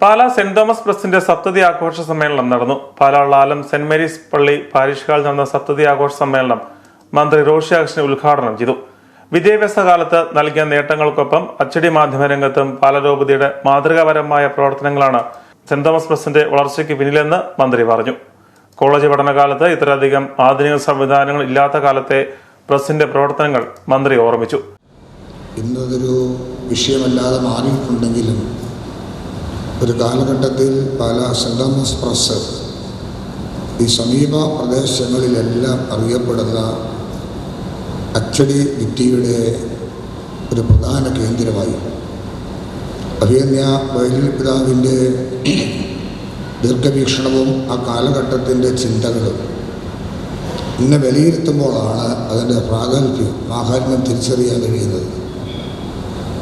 Pala saint Thomas പ്രസിന്റെ സപ്തതി ആഘോഷ സമ്മേളനം നടന്നു. പാലാ ലാലം സെന്റ് മേരീസ് പള്ളി പാരിഷ് ഹാളിൽ നടന്ന സപ്തതി ആഘോഷ സമ്മേളനം മന്ത്രി റോഷി അഗസ്റ്റിൻ ഉദ്ഘാടനം ചെയ്തു. വിദ്യാഭ്യാസ കാലത്ത് നൽകിയ നേട്ടങ്ങൾക്കൊപ്പം അച്ചടി മാധ്യമ രംഗത്തും പാലരൂപതയുടെ മാതൃകാപരമായ പ്രവർത്തനങ്ങളാണ് സെന്റ് തോമസ് പ്രസിന്റെ വളർച്ചയ്ക്ക് പിന്നിലെന്ന് മന്ത്രി പറഞ്ഞു. കോളേജ് പഠനകാലത്ത് ഇത്രയധികം ആധുനിക സംവിധാനങ്ങൾ ഇല്ലാത്ത കാലത്തെ പ്രസിന്റെ പ്രവർത്തനങ്ങൾ മന്ത്രി ഓർമ്മിച്ചു. ഇന്നതൊരു വിഷയമല്ലാതെ മാറിയിട്ടുണ്ടെങ്കിലും ഒരു കാലഘട്ടത്തിൽ പാലാ സെന്റ് തോമസ് പ്രസ് ഈ സമീപ പ്രദേശങ്ങളിലെല്ലാം അറിയപ്പെടുന്ന അച്ചടി വിദ്യയുടെ ഒരു പ്രധാന കേന്ദ്രമായി. അഭിയന്യ വൈലിൽ പിതാവിൻ്റെ ദീർഘവീക്ഷണവും ആ കാലഘട്ടത്തിൻ്റെ ചിന്തകളും ഇന്ന് വിലയിരുത്തുമ്പോഴാണ് അതിൻ്റെ മാഹാത്മ്യം തിരിച്ചറിയാൻ കഴിയുന്നത്.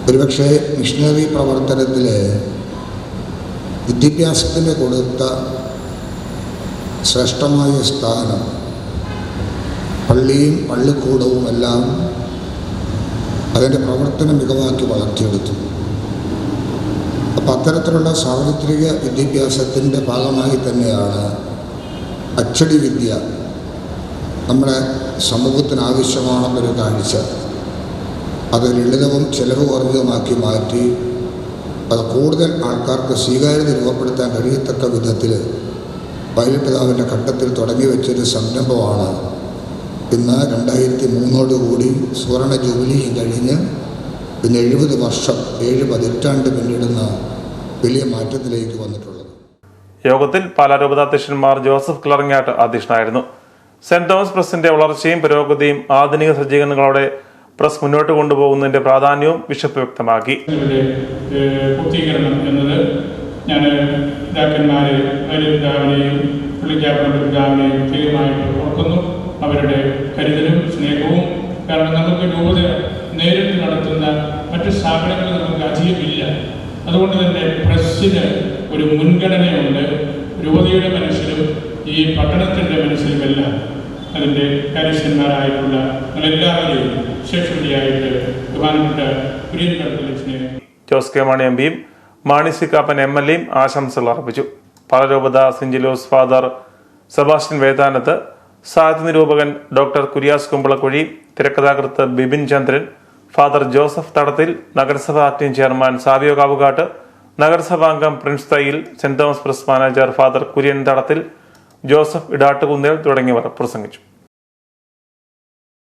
ഒരുപക്ഷെ മിഷണറി പ്രവർത്തനത്തിൽ വിദ്യാഭ്യാസത്തിന് കൊടുത്ത ശ്രേഷ്ഠമായ സ്ഥാനം പള്ളിയും പള്ളിക്കൂടവും എല്ലാം അതിൻ്റെ പ്രവർത്തന മികവാക്കി വളർത്തിയെടുത്തു. അപ്പം അത്തരത്തിലുള്ള സാർവത്രിക വിദ്യാഭ്യാസത്തിൻ്റെ ഭാഗമായി തന്നെയാണ് അച്ചടി വിദ്യ നമ്മുടെ സമൂഹത്തിന് ആവശ്യമാണെന്നൊരു കാഴ്ച അത് ലളിതവും ചെലവ് കുറഞ്ഞതുമാക്കി മാറ്റി അത് കൂടുതൽ ആൾക്കാർക്ക് സ്വീകാര്യത രൂപപ്പെടുത്താൻ കഴിയത്തക്ക വിധത്തിൽ വൈലിൽ പിതാവിൻ്റെ ഘട്ടത്തിൽ തുടങ്ങി വെച്ചൊരു സംരംഭമാണ് ഇന്ന് 2003 സുവർണ ജൂബിലിയും കഴിഞ്ഞ് പിന്നെ 70 വർഷം 7 പതിറ്റാണ്ട് പിന്നിടുന്ന വലിയ മാറ്റത്തിലേക്ക് വന്നിട്ടുള്ളത്. യോഗത്തിൽ പാലാ രൂപതാധ്യക്ഷന്മാർ ജോസഫ് കിളറങ്ങാട്ട് അധ്യക്ഷനായിരുന്നു. സെന്റ് തോമസ് പ്രസിന്റെ വളർച്ചയും പുരോഗതിയും ആധുനിക സജ്ജീകരണങ്ങളോടെ പ്രസ് മുന്നോട്ട് കൊണ്ടുപോകുന്നതിന്റെ പ്രാധാന്യവും ബിഷപ്പ് വ്യക്തമാക്കി. പൂർത്തീകരണം എന്നത് ഞാൻ പിതാക്കന്മാരെ പിതാവിനെയും പിതാവിനെയും പ്രത്യേകമായിട്ട് ഓർക്കുന്നു. അവരുടെ കരുതലും സ്നേഹവും. കാരണം നമുക്ക് രൂപത നേരിട്ട് നടത്തുന്ന മറ്റ് സ്ഥാപനങ്ങൾ നമുക്ക് അധികമില്ല. അതുകൊണ്ട് തന്നെ പ്രസ്സിന് ഒരു മുൻഗണനയുണ്ട്. രൂപതയുടെ മനസ്സിലും ഈ പട്ടണത്തിൻ്റെ മനസ്സിലുമെല്ലാം അതിൻ്റെ കാര്യസ്ഥന്മാരായിട്ടുള്ള നമ്മളെല്ലാവരെയും ശേഷവരിയായിട്ട് ബഹുമാനപ്പെട്ട കുര്യൻ കടത്തലിനെ ജോസ് കെ മാണി എം പിയും മാണി സി കാപ്പൻ MLAയും ആശംസകൾ അർപ്പിച്ചു. പാലരൂപത സെന്റ് ജോസ് ഫാദർ സെബാസ്റ്റ്യൻ വേദാനത്ത്, സാഹിത്യ നിരൂപകൻ ഡോക്ടർ കുര്യാസ് കുമ്പളക്കുഴി, തിരക്കഥാകൃത്ത് ബിപിൻ ചന്ദ്രൻ, ഫാദർ ജോസഫ് തടത്തിൽ, നഗരസഭാ ആക്ടിംഗ് ചെയർമാൻ സാവിയോ കാവുകാട്ട്, നഗരസഭാംഗം Prince Thayyil, saint Thomas press manager father Kurian Thadathil, Joseph ഇടാട്ടുകുന്നേൽ തുടങ്ങിയവർ പ്രസംഗിച്ചു.